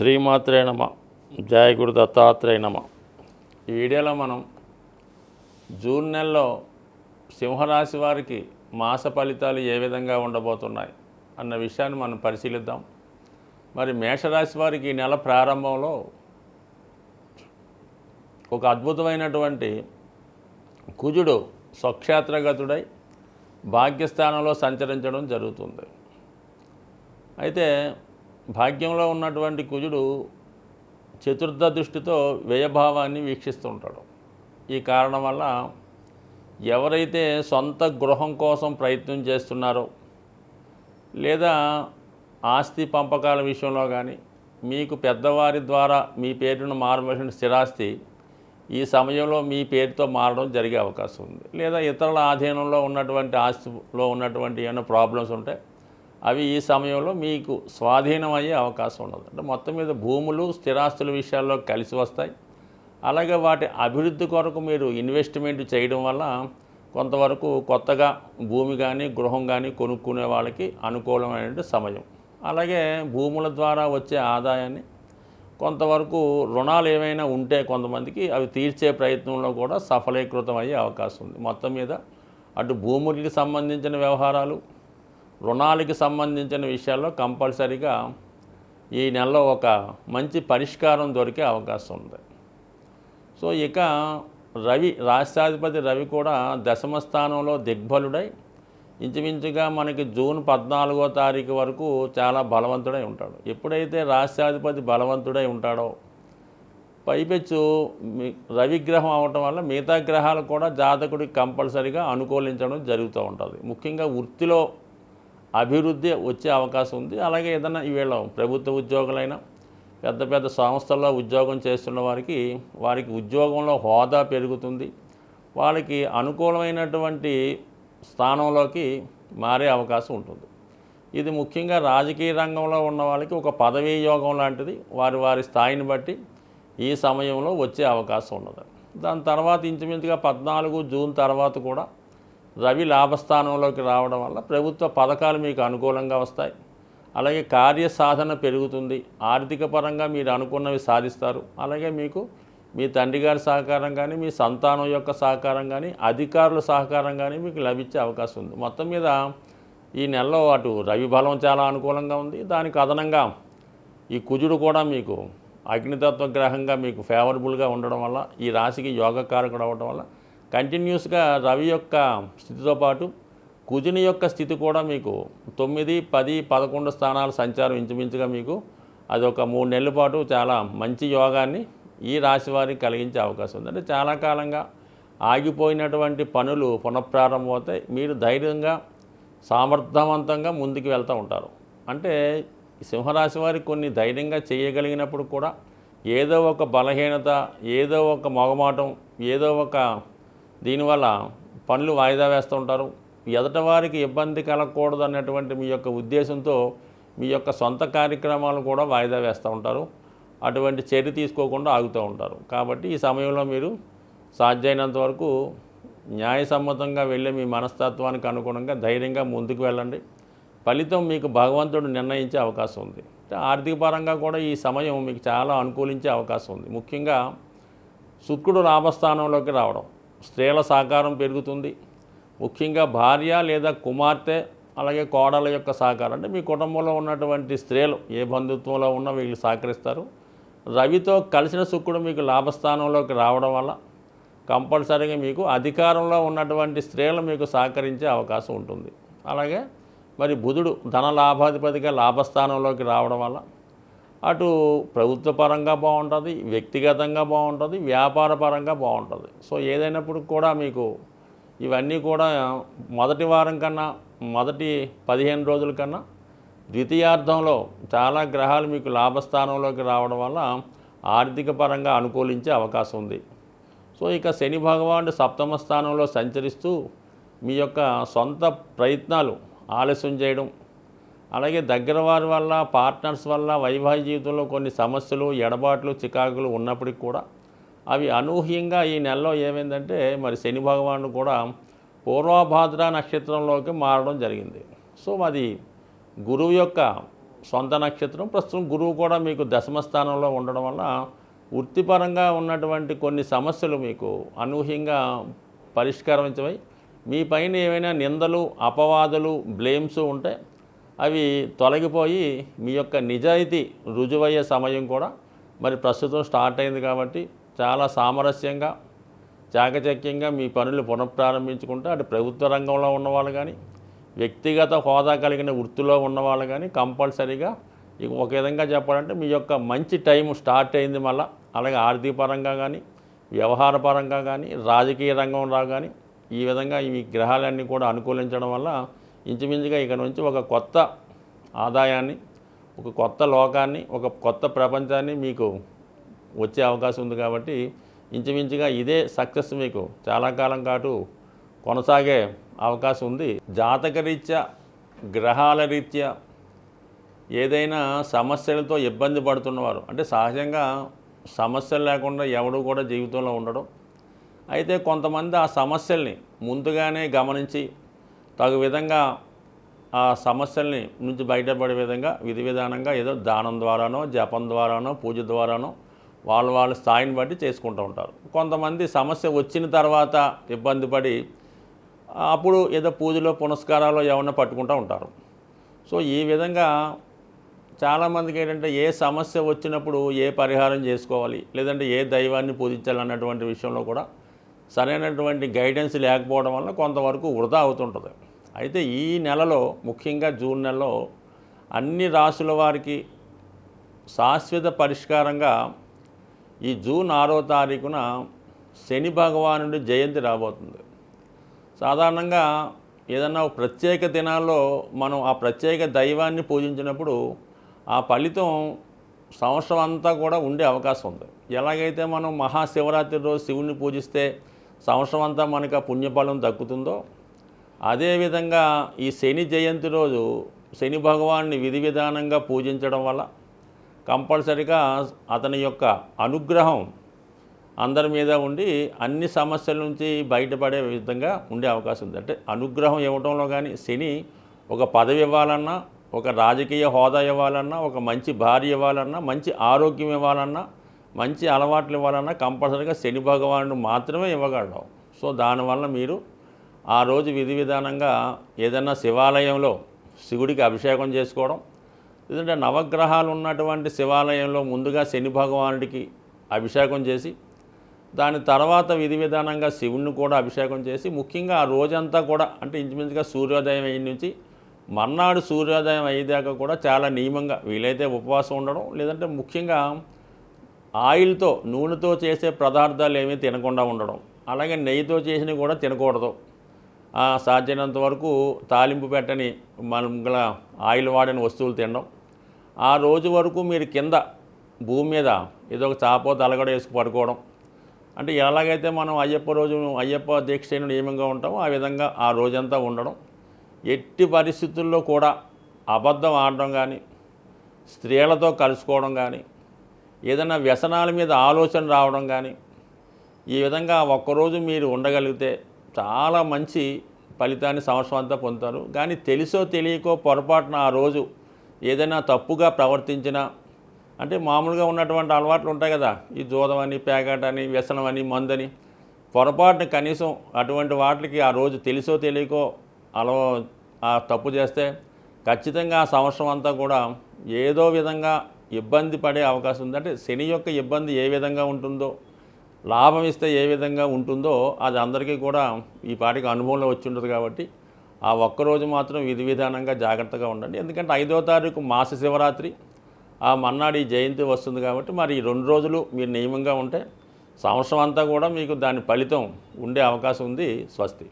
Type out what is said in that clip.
శ్రీమాత్రే నమ. జయ గురు దత్తాత్రేయ నమ. ఈ వీడియోలో మనం జూన్ నెలలో సింహరాశి వారికి మాస ఫలితాలు ఏ విధంగా ఉండబోతున్నాయి అన్న విషయాన్ని మనం పరిశీలిద్దాం. మరి మేషరాశి వారికి ఈ నెల ప్రారంభంలో ఒక అద్భుతమైనటువంటి కుజుడు స్వక్షేత్రగతుడై భాగ్యస్థానంలో సంచరించడం జరుగుతుంది. అయితే భాగ్యంలో ఉన్నటువంటి కుజుడు చతుర్థ దృష్టితో వ్యయభావాన్ని వీక్షిస్తుంటాడు. ఈ కారణం వల్ల ఎవరైతే సొంత గృహం కోసం ప్రయత్నం చేస్తున్నారో లేదా ఆస్తి పంపకాల విషయంలో కానీ మీకు పెద్దవారి ద్వారా మీ పేరును మారవలసిన స్థిరాస్తి ఈ సమయంలో మీ పేరుతో మారడం జరిగే అవకాశం ఉంది. లేదా ఇతరుల ఆధీనంలో ఉన్నటువంటి ఆస్తిలో ఉన్నటువంటి ఏమైనా ప్రాబ్లమ్స్ ఉంటే అవి ఈ సమయంలో మీకు స్వాధీనం అయ్యే అవకాశం ఉండదు. అంటే మొత్తం మీద భూములు స్థిరాస్తుల విషయాల్లో కలిసి వస్తాయి. అలాగే వాటి అభివృద్ధి కొరకు మీరు ఇన్వెస్ట్మెంట్ చేయడం వల్ల కొంతవరకు కొత్తగా భూమి కానీ గృహం కానీ కొనుక్కునే వాళ్ళకి అనుకూలమైన సమయం. అలాగే భూముల ద్వారా వచ్చే ఆదాయాన్ని కొంతవరకు రుణాలు ఏమైనా ఉంటే కొంతమందికి అవి తీర్చే ప్రయత్నంలో కూడా సఫలీకృతం అయ్యే అవకాశం ఉంది. మొత్తం మీద అటు భూములకి సంబంధించిన వ్యవహారాలు, రుణాలకి సంబంధించిన విషయాల్లో కంపల్సరీగా ఈ నెలలో ఒక మంచి పరిష్కారం దొరికే అవకాశం ఉంది. సో ఇక రవి, రాష్ట్రాధిపతి రవి కూడా దశమ స్థానంలో దిగ్బలుడై ఇంచుమించుగా మనకి జూన్ 14వ తారీఖు వరకు చాలా బలవంతుడై ఉంటాడు. ఎప్పుడైతే రాష్ట్రాధిపతి బలవంతుడై ఉంటాడో పైపెచ్చు రవిగ్రహం అవటం వల్ల మిగతా గ్రహాలు కూడా జాతకుడికి కంపల్సరీగా అనుకూలించడం జరుగుతూ ఉంటుంది. ముఖ్యంగా వృత్తిలో అభివృద్ధి వచ్చే అవకాశం ఉంది. అలాగే ఏదైనా ఈవేళ ప్రభుత్వ ఉద్యోగులైనా పెద్ద పెద్ద సంస్థల్లో ఉద్యోగం చేస్తున్న వారికి ఉద్యోగంలో హోదా పెరుగుతుంది. వాళ్ళకి అనుకూలమైనటువంటి స్థానంలోకి మారే అవకాశం ఉంటుంది. ఇది ముఖ్యంగా రాజకీయ రంగంలో ఉన్న వాళ్ళకి ఒక పదవీ యోగం లాంటిది. వారి స్థాయిని బట్టి ఈ సమయంలో వచ్చే అవకాశం ఉన్నది. దాని తర్వాత ఇంచుమించుగా 14 జూన్ తర్వాత కూడా రవి లాభస్థానంలోకి రావడం వల్ల ప్రభుత్వ పథకాలు మీకు అనుకూలంగా వస్తాయి. అలాగే కార్యసాధన పెరుగుతుంది. ఆర్థిక పరంగా మీరు అనుకున్నవి సాధిస్తారు. అలాగే మీకు మీ తండ్రి గారి సహకారం కానీ మీ సంతానం యొక్క సహకారం కానీ అధికారుల సహకారం కానీ మీకు లభించే అవకాశం ఉంది. మొత్తం మీద ఈ నెలలో అటు రవి బలం చాలా అనుకూలంగా ఉంది. దానికి అదనంగా ఈ కుజుడు కూడా మీకు అగ్నితత్వ గ్రహంగా మీకు ఫేవరబుల్గా ఉండడం వల్ల ఈ రాశికి యోగకారకుడు అవ్వడం వల్ల కంటిన్యూస్గా రవి యొక్క స్థితితో పాటు కుజుని యొక్క స్థితి కూడా మీకు 9, 10, 11 స్థానాల సంచారం ఇంచుమించుగా మీకు అదొక 3 నెలల పాటు చాలా మంచి యోగాన్ని ఈ రాశి వారికి కలిగించే అవకాశం ఉంది. అంటే చాలా కాలంగా ఆగిపోయినటువంటి పనులు పునఃప్రారంభమవుతాయి. మీరు ధైర్యంగా సామర్థ్యవంతంగా ముందుకు వెళ్తూ ఉంటారు. అంటే సింహరాశి వారికి కొన్ని ధైర్యంగా చేయగలిగినప్పుడు కూడా ఏదో ఒక బలహీనత, ఏదో ఒక మొగమాటం, ఏదో ఒక దీనివల్ల పనులు వాయిదా వేస్తూ ఉంటారు. ఎదటవారికి ఇబ్బంది కలగకూడదు అన్నటువంటి మీ యొక్క ఉద్దేశంతో మీ యొక్క సొంత కార్యక్రమాలు కూడా వాయిదా వేస్తూ ఉంటారు. అటువంటి చర్య తీసుకోకుండా ఆగుతూ ఉంటారు. కాబట్టి ఈ సమయంలో మీరు సాధ్యమైనంత వరకు న్యాయసమ్మతంగా వెళ్ళే మీ మనస్తత్వానికి అనుగుణంగా ధైర్యంగా ముందుకు వెళ్ళండి. ఫలితం మీకు భగవంతుడు నిర్ణయించే అవకాశం ఉంది. ఆర్థిక పరంగా కూడా ఈ సమయం మీకు చాలా అనుకూలించే అవకాశం ఉంది. ముఖ్యంగా శుక్రుడు లాభస్థానంలోకి రావడం, స్త్రీల సహకారం పెరుగుతుంది. ముఖ్యంగా భార్య లేదా కుమార్తె అలాగే కోడల యొక్క సహకారం, అంటే మీ కుటుంబంలో ఉన్నటువంటి స్త్రీలు ఏ బంధుత్వంలో ఉన్నా వీళ్ళు సహకరిస్తారు. రవితో కలిసిన శుక్రుడు మీకు లాభస్థానంలోకి రావడం వల్ల కంపల్సరీగా మీకు అధికారంలో ఉన్నటువంటి స్త్రీలు మీకు సహకరించే అవకాశం ఉంటుంది. అలాగే మరి బుధుడు ధన లాభాధిపతిగా లాభస్థానంలోకి రావడం వల్ల అటు ప్రభుత్వ పరంగా బాగుంటుంది, వ్యక్తిగతంగా బాగుంటుంది, వ్యాపార పరంగా బాగుంటుంది. సో ఏదైనప్పుడు కూడా మీకు ఇవన్నీ కూడా మొదటి వారం కన్నా మొదటి 15 రోజుల కన్నా ద్వితీయార్థంలో చాలా గ్రహాలు మీకు లాభస్థానంలోకి రావడం వల్ల ఆర్థిక పరంగా అనుకూలించే అవకాశం ఉంది. సో ఇక శని భగవానుడు 7వ స్థానంలో సంచరిస్తూ మీ యొక్క సొంత ప్రయత్నాలు ఆలస్యం చేయడం, అలాగే దగ్గర వారి వల్ల పార్ట్నర్స్ వల్ల వైవాహిక జీవితంలో కొన్ని సమస్యలు, ఎడబాట్లు, చికాకులు ఉన్నప్పటికీ కూడా అవి అనూహ్యంగా ఈ నెలలో ఏమైందంటే మరి శని భగవానుడు కూడా పూర్వభాద్ర నక్షత్రంలోకి మారడం జరిగింది. సో అది గురువు యొక్క సొంత నక్షత్రం. ప్రస్తుతం గురువు కూడా మీకు దశమ స్థానంలో ఉండడం వల్ల వృత్తిపరంగా ఉన్నటువంటి కొన్ని సమస్యలు మీకు అనూహ్యంగా పరిష్కరించవై మీ పైన ఏమైనా నిందలు, అపవాదులు, బ్లేమ్స్ ఉంటే అవి తొలగిపోయి మీ యొక్క నిజాయితీ రుజువయ్యే సమయం కూడా మరి ప్రస్తుతం స్టార్ట్ అయింది. కాబట్టి చాలా సామరస్యంగా, చాకచక్యంగా మీ పనులు పునఃప్రారంభించుకుంటే అటు ప్రభుత్వ రంగంలో ఉన్నవాళ్ళు కానీ, వ్యక్తిగత హోదా కలిగిన వృత్తిలో ఉన్నవాళ్ళు కానీ కంపల్సరీగా ఒక విధంగా చెప్పాలంటే మీ యొక్క మంచి టైం స్టార్ట్ అయింది మళ్ళీ. అలాగే ఆర్థిక పరంగా కానీ, వ్యవహార పరంగా కానీ, రాజకీయ రంగంలో కానీ ఈ విధంగా ఈ గ్రహాలన్నీ కూడా అనుకూలించడం వల్ల ఇంచుమించుగా ఇక నుంచి ఒక కొత్త ఆదాయాన్ని, ఒక కొత్త లోకాన్ని, ఒక కొత్త ప్రపంచాన్ని మీకు వచ్చే అవకాశం ఉంది. కాబట్టి ఇంచుమించుగా ఇదే సక్సెస్ మీకు చాలా కాలం పాటు కొనసాగే అవకాశం ఉంది. జాతకరీత్యా, గ్రహాల రీత్యా ఏదైనా సమస్యలతో ఇబ్బంది పడుతున్నవారు, అంటే సహజంగా సమస్యలు లేకుండా ఎవడు కూడా జీవితంలో ఉండడం. అయితే కొంతమంది ఆ సమస్యల్ని ముందుగానే గమనించి తగు విధంగా ఆ సమస్యల్ని నుంచి బయటపడే విధంగా విధి విధానంగా ఏదో దానం ద్వారానో, జపం ద్వారానో, పూజ ద్వారానో వాళ్ళ స్థాయిని బట్టి చేసుకుంటూ ఉంటారు. కొంతమంది సమస్య వచ్చిన తర్వాత ఇబ్బంది పడి అప్పుడు ఏదో పూజలో పునస్కారాలు ఏమన్నా పట్టుకుంటూ ఉంటారు. సో ఈ విధంగా చాలామందికి ఏంటంటే ఏ సమస్య వచ్చినప్పుడు ఏ పరిహారం చేసుకోవాలి, లేదంటే ఏ దైవాన్ని పూజించాలన్నటువంటి విషయంలో కూడా సరైనటువంటి గైడెన్స్ లేకపోవడం వల్ల కొంతవరకు వృధా అవుతుంటుంది. అయితే ఈ నెలలో ముఖ్యంగా జూన్ నెలలో అన్ని రాశుల వారికి శాశ్వత పరిష్కారంగా ఈ జూన్ 6వ తారీఖున శని భగవానుడి జయంతి రాబోతుంది. సాధారణంగా ఏదన్నా ప్రత్యేక దినాల్లో మనం ఆ ప్రత్యేక దైవాన్ని పూజించినప్పుడు ఆ ఫలితం సంవత్సరం అంతా కూడా ఉండే అవకాశం ఉంది. ఎలాగైతే మనం మహాశివరాత్రి రోజు శివుని పూజిస్తే సంవత్సరం అంతా మనకు ఆ పుణ్యఫలం దక్కుతుందో, అదేవిధంగా ఈ శని జయంతి రోజు శని భగవాన్ని విధి విధానంగా పూజించడం వల్ల కంపల్సరిగా అతని యొక్క అనుగ్రహం అందరి మీద ఉండి అన్ని సమస్యల నుంచి బయటపడే విధంగా ఉండే అవకాశం ఉంది. అంటే అనుగ్రహం ఇవ్వడంలో కానీ శని ఒక పదవి ఇవ్వాలన్నా, ఒక రాజకీయ హోదా ఇవ్వాలన్నా, ఒక మంచి భార్య ఇవ్వాలన్నా, మంచి ఆరోగ్యం ఇవ్వాలన్నా, మంచి అలవాట్లు ఇవ్వాలన్నా కంపల్సరీగా శని భగవానుడు మాత్రమే ఇవ్వగలడు. సో దానివల్ల మీరు ఆ రోజు విధి విధానంగా ఏదైనా శివాలయంలో శివుడికి అభిషేకం చేసుకోవడం, లేదంటే నవగ్రహాలు ఉన్నటువంటి శివాలయంలో ముందుగా శని భగవానుడికి అభిషేకం చేసి దాని తర్వాత విధి విధానంగా శివుణ్ణి కూడా అభిషేకం చేసి ముఖ్యంగా ఆ రోజంతా కూడా అంటే ఇంచుమించుగా సూర్యోదయం అయిన నుంచి మర్నాడు సూర్యోదయం అయ్యేదాకా కూడా చాలా నియమంగా వీలైతే ఉపవాసం ఉండడం, లేదంటే ముఖ్యంగా ఆయిల్తో నూనెతో చేసే పదార్థాలు ఏమీ తినకుండా ఉండడం, అలాగే నెయ్యితో చేసినవి కూడా తినకూడదు. సాధ్యమైనంత వరకు తాలింపు పెట్టని మన ఆయిల్ వాడని వస్తువులు తినడం. ఆ రోజు వరకు మీరు కింద భూమి మీద ఏదో ఒక చాపో తలగడ వేసుకు పడుకోవడం. అంటే ఎలాగైతే మనం అయ్యప్ప దీక్ష నియమంగా ఉంటామో ఆ విధంగా ఆ రోజంతా ఉండడం. ఎట్టి పరిస్థితుల్లో కూడా అబద్ధం ఆడడం కానీ, స్త్రీలతో కలుసుకోవడం కానీ, ఏదైనా వ్యసనాల మీద ఆలోచన రావడం కానీ, ఈ విధంగా ఒక్కరోజు మీరు ఉండగలిగితే చాలా మంచి ఫలితాన్ని సంవత్సరం అంతా పొందుతారు. కానీ తెలుసో తెలియకో పొరపాటున ఆ రోజు ఏదైనా తప్పుగా ప్రవర్తించినా, అంటే మామూలుగా ఉన్నటువంటి అలవాట్లు ఉంటాయి కదా, ఈ జూదమని, పేకాటని, వ్యసనమని, మందని, పొరపాటున కనీసం అటువంటి వాటికి ఆ రోజు తెలుసో తెలియకో ఆ తప్పు చేస్తే ఖచ్చితంగా ఆ సంవత్సరం అంతా కూడా ఏదో విధంగా ఇబ్బంది పడే అవకాశం ఉంది. అంటే శని యొక్క ఇబ్బంది ఏ విధంగా ఉంటుందో, లాభం ఇస్తే ఏ విధంగా ఉంటుందో అది అందరికీ కూడా ఈ పాటికి అనుభవంలో వచ్చి ఉంటుంది. కాబట్టి ఆ ఒక్కరోజు మాత్రం విధి విధానంగా జాగ్రత్తగా ఉండండి. ఎందుకంటే 5వ తారీఖు మాస శివరాత్రి, ఆ మన్నాడు ఈ జయంతి వస్తుంది. కాబట్టి మరి ఈ 2 రోజులు మీరు నియమంగా ఉంటే సంవత్సరం అంతా కూడా మీకు దాని ఫలితం ఉండే అవకాశం ఉంది. స్వస్తి.